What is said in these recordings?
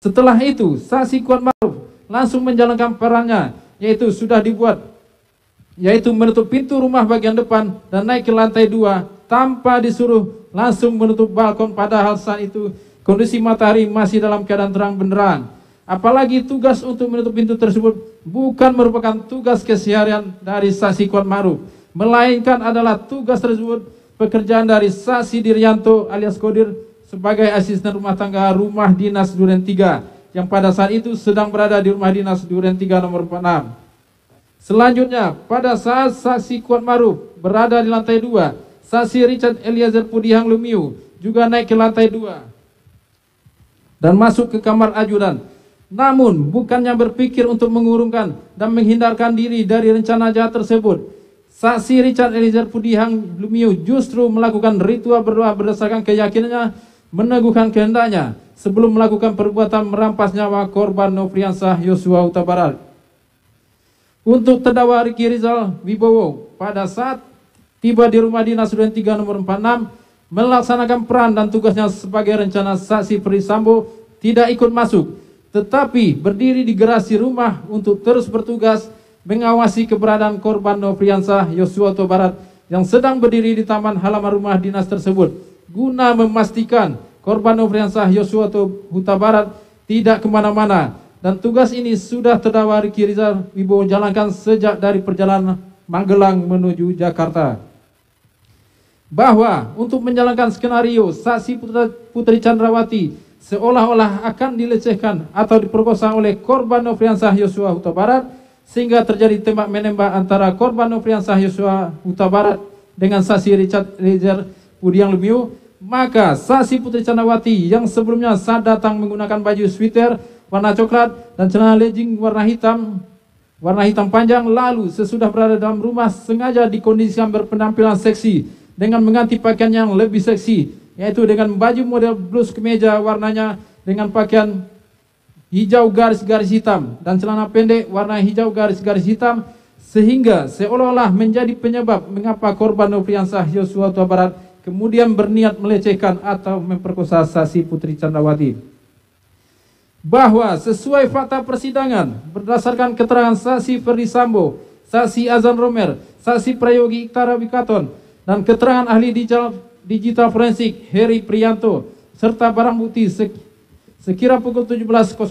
Setelah itu, saksi Kuatmaruf langsung menjalankan perannya, yaitu sudah dibuat, yaitu menutup pintu rumah bagian depan dan naik ke lantai 2 tanpa disuruh, langsung menutup balkon, padahal saat itu kondisi matahari masih dalam keadaan terang benderang. Apalagi tugas untuk menutup pintu tersebut bukan merupakan tugas keseharian dari saksi Kuatmaruf, melainkan adalah tugas tersebut pekerjaan dari saksi Diryanto alias Kodir sebagai asisten rumah tangga rumah dinas Duren 3 yang pada saat itu sedang berada di rumah dinas Duren 3 nomor 46. Selanjutnya, pada saat saksi Kuatmaruf berada di lantai 2, saksi Richard Eliezer Pudihang Lumiu juga naik ke lantai 2 dan masuk ke kamar ajudan. Namun, bukannya berpikir untuk mengurungkan dan menghindarkan diri dari rencana jahat tersebut, saksi Richard Eliezer Pudihang Lumiu justru melakukan ritual berdoa berdasarkan keyakinannya, meneguhkan kehendaknya sebelum melakukan perbuatan merampas nyawa korban Nofriansah Yosua Huta Barat. Untuk terdakwa Riki Rizal Wibowo, pada saat tiba di rumah dinas Duren 3 nomor 46, melaksanakan peran dan tugasnya sebagai rencana saksi Ferdisambo tidak ikut masuk, tetapi berdiri di garasi rumah untuk terus bertugas mengawasi keberadaan korban Nofriansah Yosua Huta Barat yang sedang berdiri di taman halaman rumah dinas tersebut, guna memastikan korban Nofriansah Yosua Huta Barat tidak kemana-mana. Dan tugas ini sudah terdakwa Riki Rizal Wibowo jalankan sejak dari perjalanan Magelang menuju Jakarta. Bahwa untuk menjalankan skenario saksi Putri Chandrawati seolah-olah akan dilecehkan atau diperkosa oleh korban Nofriansah Yosua Huta Barat, sehingga terjadi tembak menembak antara korban Nofriansah Yosua Huta Barat dengan saksi Richard Eliezer Pudihang Lumiu, maka saksi Putri Chandrawati yang sebelumnya saat datang menggunakan baju sweater warna coklat dan celana legging warna hitam panjang, lalu sesudah berada dalam rumah sengaja dikondisikan berpenampilan seksi dengan mengganti pakaian yang lebih seksi, yaitu dengan baju model blus kemeja warnanya dengan pakaian hijau garis-garis hitam dan celana pendek warna hijau garis-garis hitam, sehingga seolah-olah menjadi penyebab mengapa korban Nofriansah Yosua Huta Barat kemudian berniat melecehkan atau memperkosa saksi Putri Chandrawati. Bahwa sesuai fakta persidangan berdasarkan keterangan saksi Ferdisambo, saksi Azan Romer, saksi Prayogi Iktara Wikaton, dan keterangan ahli digital forensik Heri Prianto serta barang bukti sekira pukul 17.08,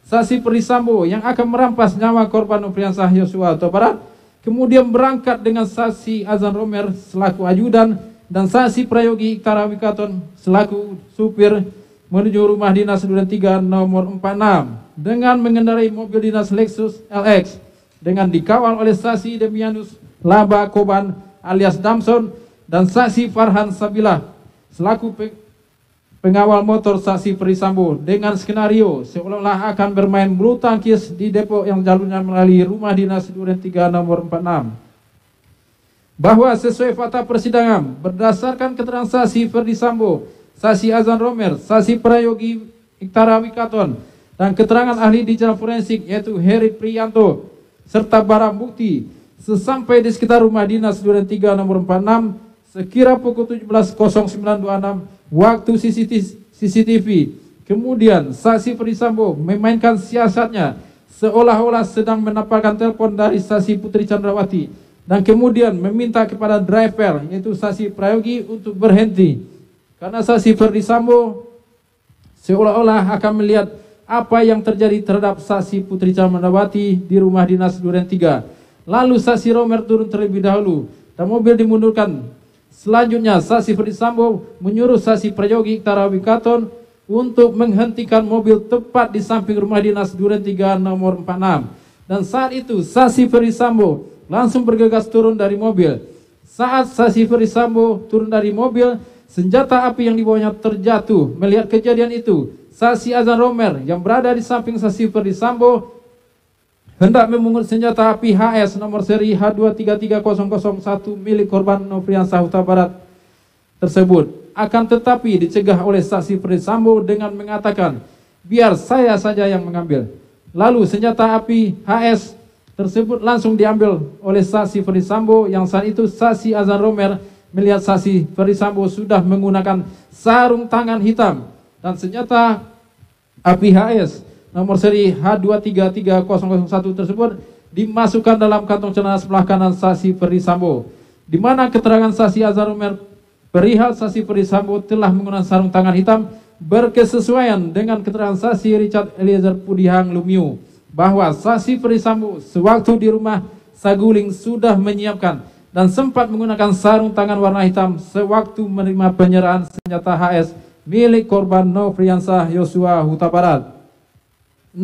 saksi Ferdisambo yang akan merampas nyawa korban Nofriansah Yosua Huta Barat kemudian berangkat dengan saksi Azan Romer selaku ajudan dan saksi Prayogi Iktara Wikaton selaku supir menuju rumah dinas Duren 3 nomor 46 dengan mengendarai mobil dinas Lexus LX dengan dikawal oleh saksi Demianus Laba Koban alias Damson dan saksi Farhan Sabilah selaku pengawal motor saksi Ferdisambo dengan skenario seolah-olah akan bermain bulu tangkis di Depok yang jalurnya melalui rumah dinas Duren 3 nomor 46. Bahwa sesuai fakta persidangan berdasarkan keterangan saksi Ferdisambo, saksi Azan Romer, saksi Prayogi Iktara Wikaton, dan keterangan ahli digital forensik yaitu Heri Prianto, serta barang bukti, sesampai di sekitar rumah dinas Duren 3 nomor 46, sekira pukul 17.0926 waktu CCTV. Kemudian saksi Ferdisambo memainkan siasatnya seolah-olah sedang mendapatkan telepon dari saksi Putri Chandrawati dan kemudian meminta kepada driver yaitu saksi Prayogi untuk berhenti. Karena saksi Ferdisambo seolah-olah akan melihat apa yang terjadi terhadap saksi Putri Chandrawati di rumah dinas Duren 3. Lalu saksi Romer turun terlebih dahulu dan mobil dimundurkan. Selanjutnya saksi Ferdisambo menyuruh saksi Prayogi Iktara Wikaton untuk menghentikan mobil tepat di samping rumah dinas Duren 3 nomor 46. Dan saat itu saksi Ferdisambo langsung bergegas turun dari mobil. Saat saksi Ferdisambo turun dari mobil, senjata api yang dibawanya terjatuh. Melihat kejadian itu, saksi Azan Romer yang berada di samping saksi Ferdisambo hendak memungut senjata api HS nomor seri H233001 milik korban Nofriansah Huta Barat tersebut. Akan tetapi dicegah oleh saksi Ferdisambo dengan mengatakan, biar saya saja yang mengambil. Lalu senjata api HS tersebut langsung diambil oleh saksi Ferdisambo yang saat itu saksi Azan Romer melihat saksi Ferdisambo sudah menggunakan sarung tangan hitam dan senjata api HS nomor seri H233001 tersebut dimasukkan dalam kantong celana sebelah kanan saksi Ferdi Sambo, di mana keterangan saksi Azhar Romer perihal saksi Ferdi Sambo telah menggunakan sarung tangan hitam berkesesuaian dengan keterangan saksi Richard Eliezer Pudihang Lumiu bahwa saksi Ferdi Sambo sewaktu di rumah Saguling sudah menyiapkan dan sempat menggunakan sarung tangan warna hitam sewaktu menerima penyerahan senjata HS milik korban Nofriansah Yosua Huta Barat. 6.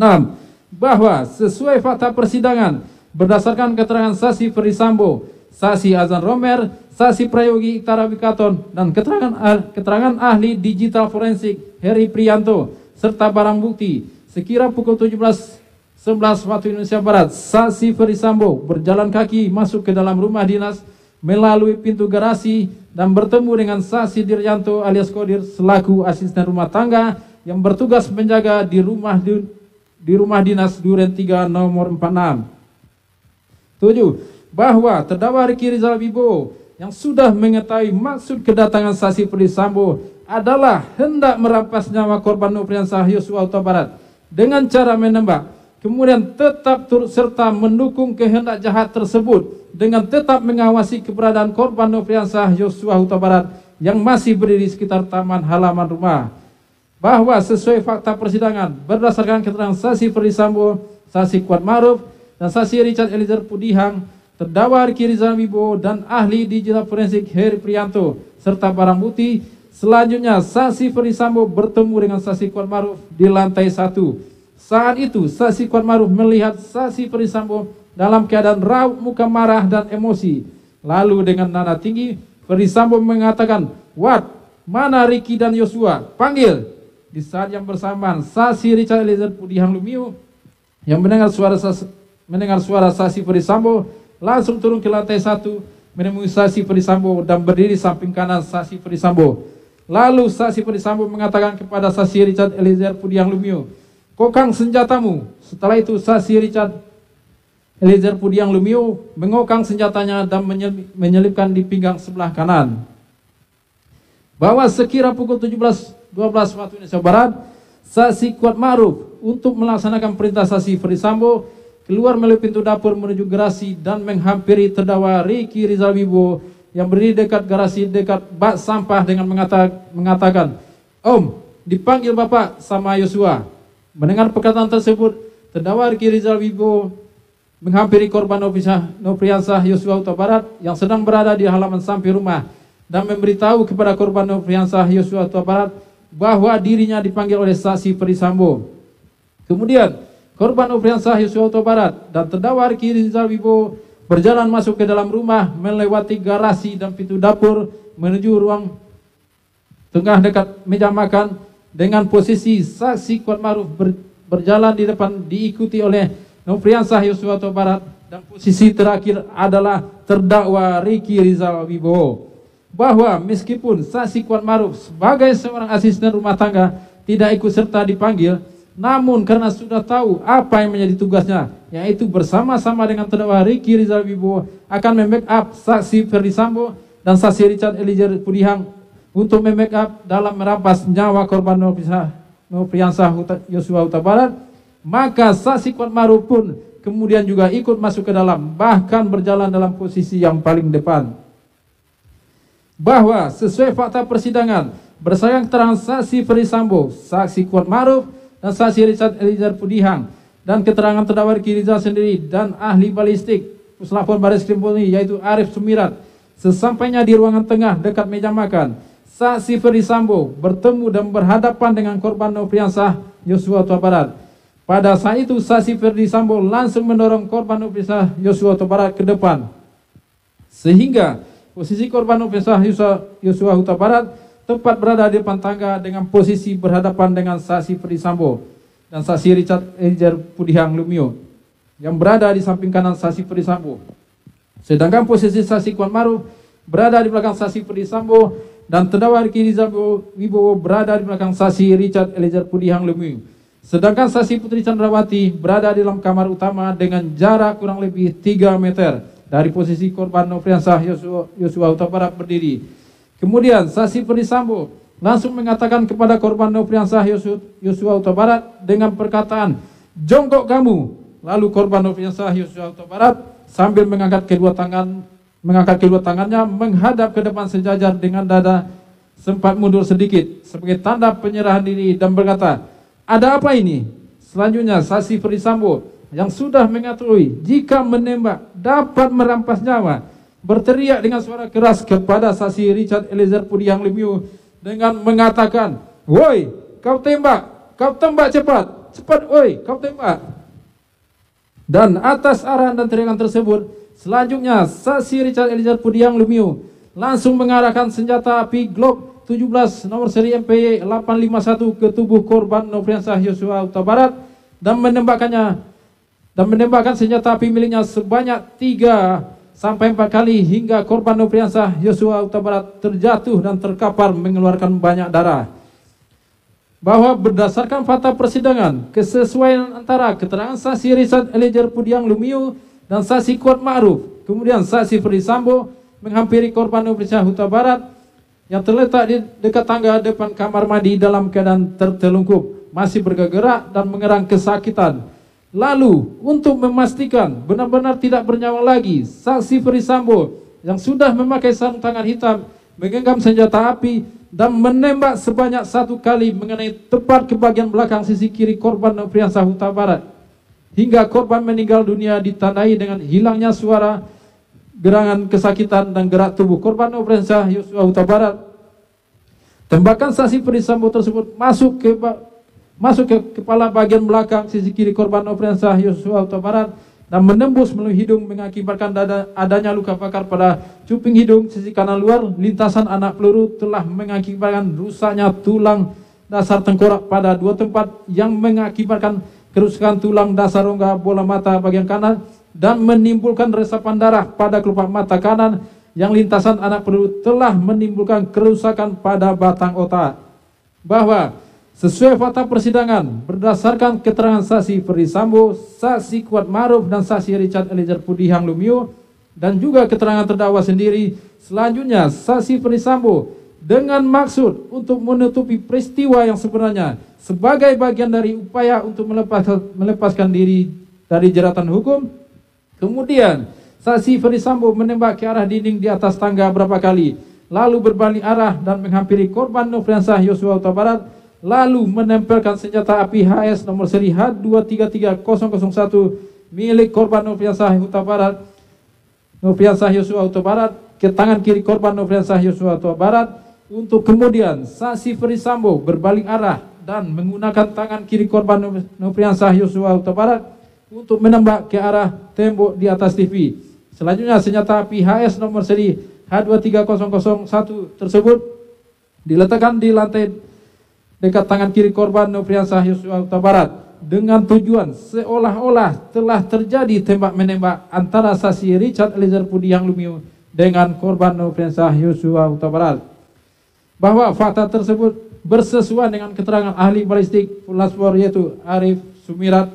Bahwa sesuai fakta persidangan berdasarkan keterangan saksi Ferdi Sambo, saksi Azhar Romer, saksi Prayogi Iktara Bikaton, dan keterangan ahli digital forensik Heri Prianto serta barang bukti sekira pukul 17.11 waktu Indonesia Barat, saksi Ferdi Sambo berjalan kaki masuk ke dalam rumah dinas melalui pintu garasi dan bertemu dengan saksi Diryanto alias Kodir selaku asisten rumah tangga yang bertugas menjaga di rumah dinas Duren 3 nomor 46. 7. Bahwa terdakwa Ricky Rizal Wibowo yang sudah mengetahui maksud kedatangan saksi Ferdi Sambo adalah hendak merampas nyawa korban Nofriansah Yosua Huta Barat dengan cara menembak, kemudian tetap turut serta mendukung kehendak jahat tersebut dengan tetap mengawasi keberadaan korban Nofriansah Yosua Huta Barat yang masih berdiri di sekitar taman halaman rumah. Bahwa sesuai fakta persidangan berdasarkan keterangan saksi Ferdi Sambo, saksi Kuat Maruf, dan saksi Richard Eliezer Pudihang, terdakwa Ricky Rizal Wibowo dan ahli digital forensik Heri Prianto serta barang bukti. Selanjutnya saksi Ferdi Sambo bertemu dengan saksi Kuat Maruf di lantai 1. Saat itu saksi Kuat Maruf melihat saksi Ferdi Sambo dalam keadaan raut muka marah dan emosi. Lalu dengan nada tinggi Ferdi Sambo mengatakan, "Wat, mana Ricky dan Yosua? Panggil." Di saat yang bersamaan saksi Richard Eliezer Pudihang Lumiu yang mendengar suara saksi Ferdi Sambo langsung turun ke lantai 1 menemui saksi Ferdi Sambo dan berdiri samping kanan saksi Ferdi Sambo. Lalu saksi Ferdi Sambo mengatakan kepada saksi Richard Eliezer Pudihang Lumiu, "Kokang senjatamu." Setelah itu saksi Richard Eliezer Pudihang Lumiu mengokang senjatanya dan menyelipkan di pinggang sebelah kanan. Bahwa sekira pukul 17.12 waktu Indonesia Barat, saksi Kuat Maruf untuk melaksanakan perintah saksi Ferdi Sambo keluar melalui pintu dapur menuju garasi dan menghampiri terdakwa Ricky Rizal Wibowo yang berdiri dekat garasi dekat bak sampah dengan mengatakan, "Om, dipanggil Bapak sama Yosua." Mendengar perkataan tersebut, terdakwa Ricky Rizal Wibowo menghampiri korban Nofriansah Yosua Huta Barat yang sedang berada di halaman samping rumah dan memberitahu kepada korban Nofriansah Yosua Huta Barat bahwa dirinya dipanggil oleh saksi Ferdi Sambo. Kemudian korban Nofriansah Yosua Huta Barat dan terdakwa Ricky Rizal Wibowo berjalan masuk ke dalam rumah melewati garasi dan pintu dapur menuju ruang tengah dekat meja makan dengan posisi saksi Kuat Maruf berjalan di depan diikuti oleh Nofriansah Yosua Huta Barat dan posisi terakhir adalah terdakwa Ricky Rizal Wibowo. Bahwa meskipun saksi Kuat Maruf sebagai seorang asisten rumah tangga tidak ikut serta dipanggil, namun karena sudah tahu apa yang menjadi tugasnya, yaitu bersama-sama dengan terdakwa Ricky Rizal Wibowo akan membackup saksi Ferdi Sambo dan saksi Richard Eliezer Pudihang untuk membackup dalam merampas nyawa korban Nofriansah Yosua Huta Barat, maka saksi Kuat Maruf pun kemudian juga ikut masuk ke dalam, bahkan berjalan dalam posisi yang paling depan. Bahwa sesuai fakta persidangan berdasarkan keterangan saksi Ferdi Sambo, saksi Kuat Maruf, dan saksi Richard Eliezer Pudihang dan keterangan terdakwa Ricky Rizal sendiri dan ahli balistik Puslapor Barreskrim Polri yaitu Arif Sumirat, sesampainya di ruangan tengah dekat meja makan, saksi Ferdi Sambo bertemu dan berhadapan dengan korban Nofriansah Yosua Huta Barat. Pada saat itu saksi Ferdi Sambo langsung mendorong korban Nofriansah Yosua Huta Barat ke depan, sehingga posisi korban Nofriansah Yosua Huta Barat tepat berada di depan tangga dengan posisi berhadapan dengan saksi Ferdi Sambo dan saksi Richard Eliezer Pudihang Lumiu yang berada di samping kanan saksi Ferdi Sambo. Sedangkan posisi saksi Kuat Maruf berada di belakang saksi Ferdi Sambo dan terdakwa Ricky Rizal Wibowo berada di belakang saksi Richard Eliezer Pudihang Lumiu. Sedangkan saksi Putri Chandrawati berada di dalam kamar utama dengan jarak kurang lebih 3 meter dari posisi korban Nofriansah Yosua Huta Barat berdiri. Kemudian saksi Ferdi Sambo langsung mengatakan kepada korban Nofriansah Yosua Huta Barat dengan perkataan, "Jongkok kamu." Lalu korban Nofriansah Yosua Huta Barat sambil mengangkat kedua tangannya menghadap ke depan sejajar dengan dada sempat mundur sedikit sebagai tanda penyerahan diri dan berkata, "Ada apa ini?" Selanjutnya saksi Ferdisambo yang sudah mengetahui jika menembak dapat merampas nyawa berteriak dengan suara keras kepada saksi Richard Eliezer Pudiang Lumiu dengan mengatakan, "Woi, kau tembak cepat, woi, kau tembak." Dan atas arahan dan teriakan tersebut, selanjutnya saksi Richard Eliezer Pudiang Lumiu langsung mengarahkan senjata api Glock 17 nomor seri MPY 851 ke tubuh korban Nofriansah Yosua Huta Barat dan menembakkan senjata api miliknya sebanyak 3 sampai 4 kali hingga korban Nofriansah Yosua Huta Barat terjatuh dan terkapar mengeluarkan banyak darah. Bahwa berdasarkan fakta persidangan, kesesuaian antara keterangan saksi Richard Eliezer Pudiang Lumiu dan saksi Kuat Ma'ruf, kemudian saksi Ferdisambo menghampiri korban Nofriansah Huta Barat yang terletak di dekat tangga depan kamar mandi dalam keadaan tertelungkup, masih bergerak dan mengerang kesakitan. Lalu, untuk memastikan benar-benar tidak bernyawa lagi, saksi Ferdisambo yang sudah memakai sarung tangan hitam menggenggam senjata api dan menembak sebanyak 1 kali mengenai tepat ke bagian belakang sisi kiri korban Nofriansah Huta Barat hingga korban meninggal dunia ditandai dengan hilangnya suara, gerangan kesakitan dan gerak tubuh korban Nofriansah Yosua Huta Barat. Tembakan saksi Ferdisambo tersebut masuk ke kepala bagian belakang sisi kiri korban Nofriansah Yosua Huta Barat dan menembus melalui hidung mengakibatkan adanya luka bakar pada cuping hidung sisi kanan luar. Lintasan anak peluru telah mengakibatkan rusaknya tulang dasar tengkorak pada 2 tempat yang mengakibatkan kerusakan tulang dasar rongga bola mata bagian kanan dan menimbulkan resapan darah pada kelopak mata kanan yang lintasan anak peluru telah menimbulkan kerusakan pada batang otak. Bahwa sesuai fakta persidangan, berdasarkan keterangan saksi Ferdisambo, saksi Kuat Ma'ruf dan saksi Richard Eliezer Pudiang Lumiu dan juga keterangan terdakwa sendiri, selanjutnya saksi Ferdisambo dengan maksud untuk menutupi peristiwa yang sebenarnya sebagai bagian dari upaya untuk melepaskan diri dari jeratan hukum. Kemudian saksi Ferdisambo menembak ke arah dinding di atas tangga berapa kali, lalu berbalik arah dan menghampiri korban Nofriansah Yosua Huta Barat, lalu menempelkan senjata api HS nomor seri H233001 milik korban Nofriansah Yosua Huta Barat ke tangan kiri korban Nofriansah Yosua Huta Barat untuk kemudian saksi Ferdisambo berbalik arah dan menggunakan tangan kiri korban Nofriansah Yosua Huta Barat untuk menembak ke arah tembok di atas TV. Selanjutnya senjata api HS nomor seri H23001 tersebut diletakkan di lantai dekat tangan kiri korban Nofriansah Yosua Huta Barat dengan tujuan seolah-olah telah terjadi tembak-menembak antara saksi Richard Eliezer Pudiang Lumiu dengan korban Nofriansah Yosua Huta Barat. Bahwa fakta tersebut bersesuaian dengan keterangan ahli balistik Puslapfor yaitu Arif Sumirat